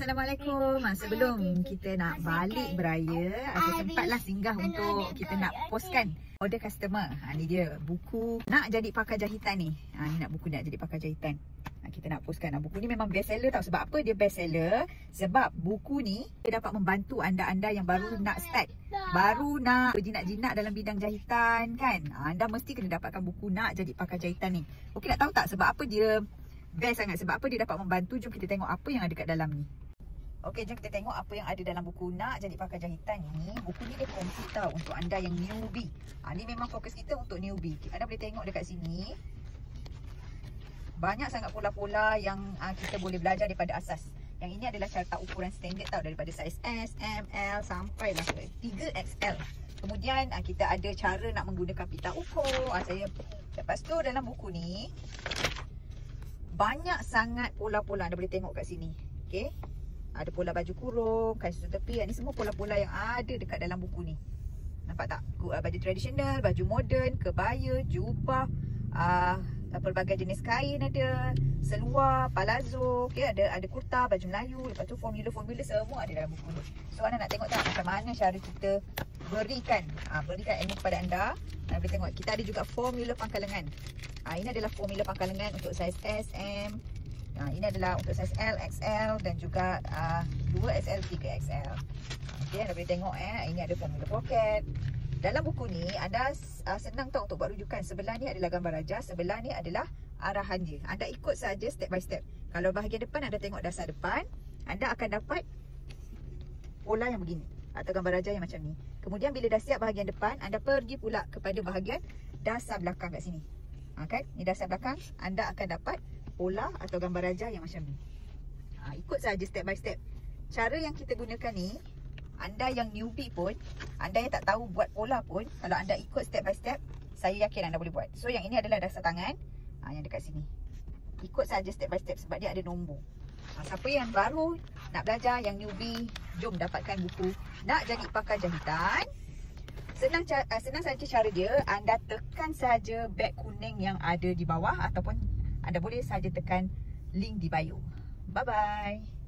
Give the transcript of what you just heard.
Assalamualaikum. Sebelum kita nak balik beraya, saya sempatlah singgah untuk kita nak postkan order customer. Ni dia buku Nak Jadi Pakar Jahitan ni. Ni nak buku Nak Jadi Pakar Jahitan. Kita nak postkan. Buku ni memang best seller tau. Sebab apa dia best seller? Sebab buku ni dia dapat membantu anda-anda yang baru nak start, baru nak berjinak-jinak dalam bidang jahitan kan. Anda mesti kena dapatkan buku Nak Jadi Pakar Jahitan ni. Okey, nak tahu tak sebab apa dia best sangat? Sebab apa dia dapat membantu? Jom kita tengok apa yang ada kat dalam ni. Okey, jom kita tengok apa yang ada dalam buku Nak Jadi Pakar Jahitan ni. Buku ni dia kongsi tau untuk anda yang newbie. Ni memang fokus kita untuk newbie. Anda boleh tengok dekat sini. Banyak sangat pola-pola yang kita boleh belajar daripada asas. Yang ini adalah carta ukuran standard tau, daripada saiz S, M, L sampai lah 3XL. Kemudian kita ada cara nak menggunakan pita ukur. Lepas tu dalam buku ni banyak sangat pola-pola. Anda boleh tengok kat sini. Okey. Ada pola baju kurung, kain susun tepi. Ini semua pola-pola yang ada dekat dalam buku ni. Nampak tak? Baju tradisional, baju moden, kebaya, jubah, pelbagai jenis kain ada, seluar, palazzo, okay, ada kurta, baju Melayu, lepas tu formula-formula semua ada dalam buku ni. So anda nak tengok tak macam mana cara kita berikan ilmu kepada anda. Anda boleh tengok kita ada juga formula pangkal lengan. Ini adalah formula pangkal lengan untuk saiz S, M. Ini adalah untuk saiz L, XL dan juga 2XL, 3XL. Okay, anda boleh tengok ini ada formula pocket. Dalam buku ni anda senang tau untuk buat rujukan. Sebelah ni adalah gambar raja, sebelah ni adalah arahan dia. Anda ikut saja step by step. Kalau bahagian depan anda tengok dasar depan, anda akan dapat pola yang begini atau gambar raja yang macam ni. Kemudian bila dah siap bahagian depan, anda pergi pula kepada bahagian dasar belakang kat sini. Kan? Ni dasar belakang, anda akan dapat pola atau gambar raja yang macam ni. Ikut saja step by step. Cara yang kita gunakan ni, anda yang newbie pun, anda yang tak tahu buat pola pun, kalau anda ikut step by step, saya yakin anda boleh buat. So yang ini adalah dasar tangan, yang dekat sini. Ikut saja step by step sebab dia ada nombor. Siapa yang baru nak belajar, yang newbie, jom dapatkan buku Nak Jadi Pakar Jahitan. Senang saja cara dia. Anda tekan saja beg kuning yang ada di bawah, ataupun anda boleh saja tekan link di bio. Bye bye.